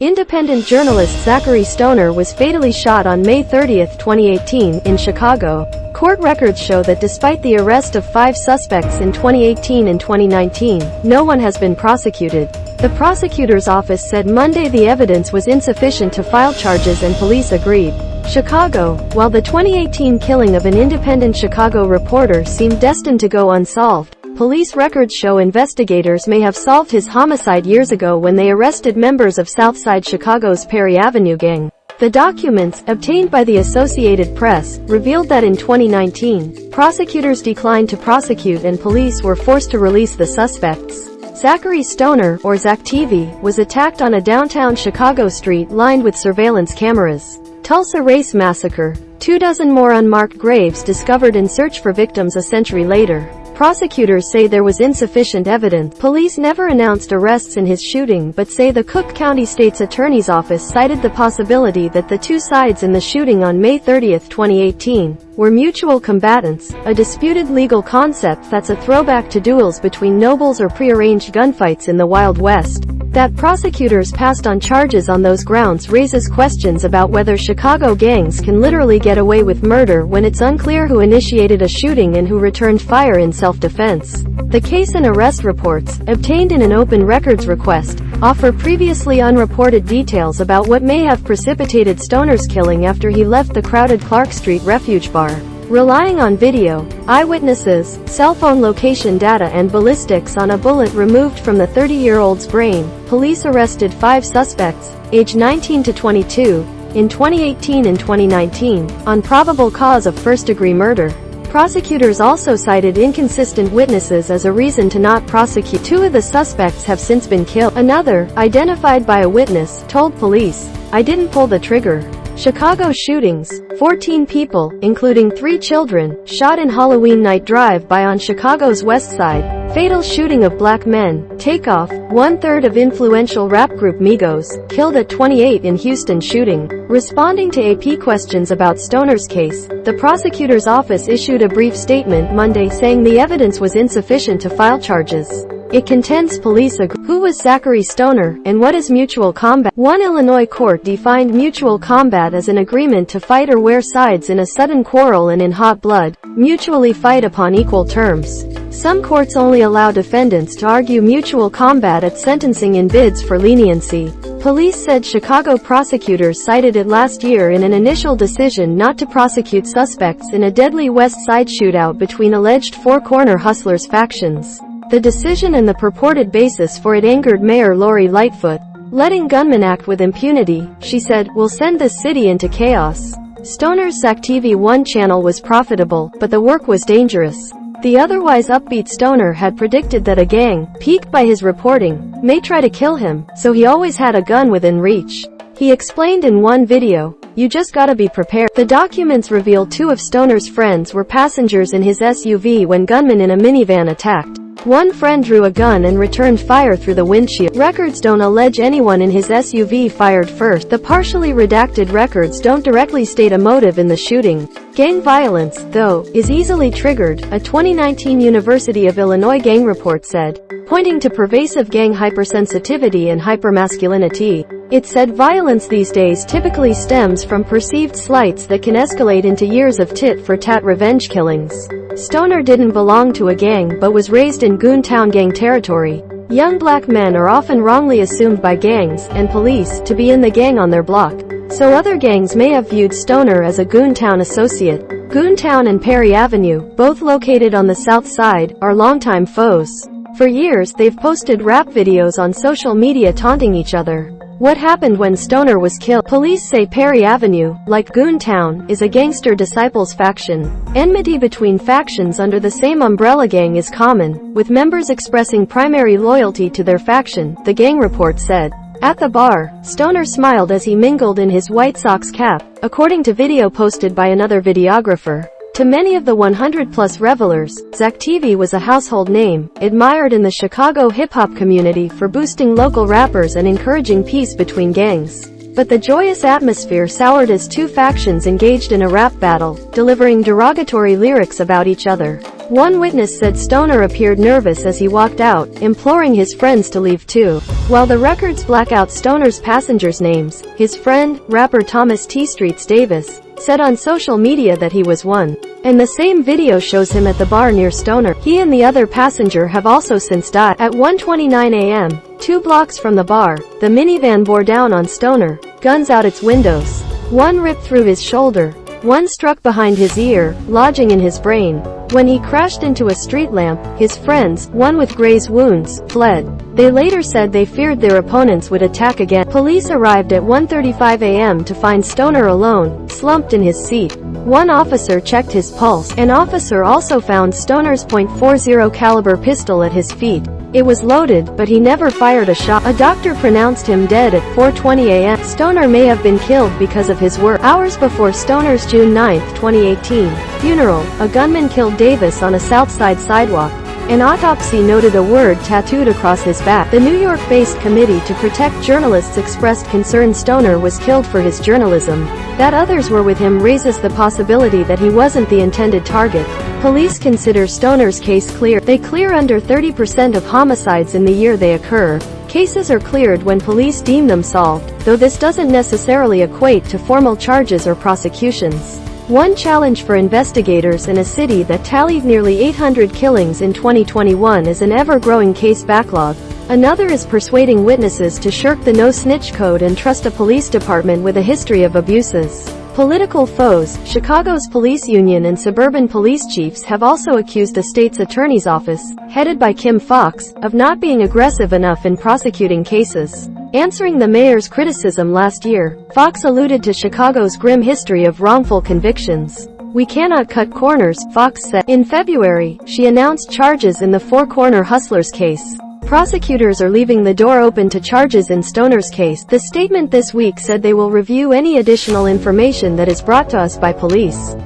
Independent journalist Zachary Stoner was fatally shot on May 30, 2018, in Chicago. Court records show that despite the arrest of 5 suspects in 2018 and 2019, no one has been prosecuted. The prosecutor's office said Monday the evidence was insufficient to file charges and police agreed. Chicago. While the 2018 killing of an independent Chicago reporter seemed destined to go unsolved, police records show investigators may have solved his homicide years ago when they arrested members of Southside Chicago's Perry Avenue gang. The documents, obtained by the Associated Press, revealed that in 2019, prosecutors declined to prosecute and police were forced to release the suspects. Zachary Stoner, or Zach TV, was attacked on a downtown Chicago street lined with surveillance cameras. Tulsa Race Massacre. 24 more unmarked graves discovered in search for victims a century later. Prosecutors say there was insufficient evidence. Police never announced arrests in his shooting but say the Cook County State's Attorney's Office cited the possibility that the two sides in the shooting on May 30, 2018, were mutual combatants, a disputed legal concept that's a throwback to duels between nobles or prearranged gunfights in the Wild West. That prosecutors passed on charges on those grounds raises questions about whether Chicago gangs can literally get away with murder when it's unclear who initiated a shooting and who returned fire in self-defense. The case and arrest reports, obtained in an open records request, offer previously unreported details about what may have precipitated Stoner's killing after he left the crowded Clark Street Refuge Bar. Relying on video, eyewitnesses, cell phone location data and ballistics on a bullet removed from the 30-year-old's brain, police arrested 5 suspects, aged 19 to 22, in 2018 and 2019, on probable cause of first-degree murder. Prosecutors also cited inconsistent witnesses as a reason to not prosecute. 2 of the suspects have since been killed. Another, identified by a witness, told police, "I didn't pull the trigger." Chicago shootings. 14 people, including 3 children, shot in Halloween night drive-by on Chicago's West Side. Fatal shooting of black men. Takeoff. 1/3 of influential rap group Migos, killed at 28 in Houston shooting. Responding to AP questions about Stoner's case, the prosecutor's office issued a brief statement Monday saying the evidence was insufficient to file charges. It contends police agree. Who was Zachary Stoner, and what is mutual combat? One Illinois court defined mutual combat as an agreement to fight or where sides in a sudden quarrel and in hot blood, mutually fight upon equal terms. Some courts only allow defendants to argue mutual combat at sentencing in bids for leniency. Police said Chicago prosecutors cited it last year in an initial decision not to prosecute suspects in a deadly West Side shootout between alleged Four Corner Hustlers factions. The decision and the purported basis for it angered Mayor Lori Lightfoot. "Letting gunmen act with impunity," she said, "will send this city into chaos." Stoner's Zach TV 1 channel was profitable, but the work was dangerous. The otherwise upbeat Stoner had predicted that a gang, piqued by his reporting, may try to kill him, so he always had a gun within reach. He explained in one video, "You just gotta be prepared." The documents reveal 2 of Stoner's friends were passengers in his SUV when gunmen in a minivan attacked. One friend drew a gun and returned fire through the windshield. Records don't allege anyone in his SUV fired first. The partially redacted records don't directly state a motive in the shooting. Gang violence, though, is easily triggered, a 2019 University of Illinois gang report said, pointing to pervasive gang hypersensitivity and hypermasculinity. It said violence these days typically stems from perceived slights that can escalate into years of tit-for-tat revenge killings. Stoner didn't belong to a gang but was raised in Goontown gang territory. Young black men are often wrongly assumed by gangs and police to be in the gang on their block, so other gangs may have viewed Stoner as a Goontown associate. Goontown and Perry Avenue, both located on the south side, are longtime foes. For years they've posted rap videos on social media taunting each other. What happened when Stoner was killed? Police say Perry Avenue, like Goontown, is a gangster disciples faction. Enmity between factions under the same umbrella gang is common, with members expressing primary loyalty to their faction, the gang report said. At the bar, Stoner smiled as he mingled in his White Sox cap, according to video posted by another videographer. To many of the 100-plus revelers, Zach TV was a household name, admired in the Chicago hip-hop community for boosting local rappers and encouraging peace between gangs. But the joyous atmosphere soured as 2 factions engaged in a rap battle, delivering derogatory lyrics about each other. One witness said Stoner appeared nervous as he walked out, imploring his friends to leave too. While the records black out Stoner's passengers' names, his friend, rapper Thomas T. Streets Davis, said on social media that he was one. And the same video shows him at the bar near Stoner. He and the other passenger have also since died. At 1:29 a.m., 2 blocks from the bar, the minivan bore down on Stoner, guns out its windows. One ripped through his shoulder. One struck behind his ear, lodging in his brain. When he crashed into a street lamp, his friends, one with graze wounds, fled. They later said they feared their opponents would attack again. Police arrived at 1:35 a.m. to find Stoner alone, slumped in his seat. One officer checked his pulse. An officer also found Stoner's .40 caliber pistol at his feet. It was loaded, but he never fired a shot. A doctor pronounced him dead at 4:20 a.m. Stoner may have been killed because of his work. Hours before Stoner's June 9, 2018, funeral, a gunman killed Davis on a South Side sidewalk. An autopsy noted a word tattooed across his back. The New York-based Committee to Protect Journalists expressed concern Stoner was killed for his journalism. That others were with him raises the possibility that he wasn't the intended target. Police consider Stoner's case clear. They clear under 30% of homicides in the year they occur. Cases are cleared when police deem them solved, though this doesn't necessarily equate to formal charges or prosecutions. One challenge for investigators in a city that tallied nearly 800 killings in 2021 is an ever-growing case backlog. Another is persuading witnesses to shirk the no-snitch code and trust a police department with a history of abuses. Political foes, Chicago's police union and suburban police chiefs have also accused the state's attorney's office, headed by Kim Foxx, of not being aggressive enough in prosecuting cases. Answering the mayor's criticism last year, Foxx alluded to Chicago's grim history of wrongful convictions. "We cannot cut corners," Foxx said. In February, she announced charges in the Four Corner Hustlers case. Prosecutors are leaving the door open to charges in Stoner's case. The statement this week said they will review any additional information that is brought to us by police.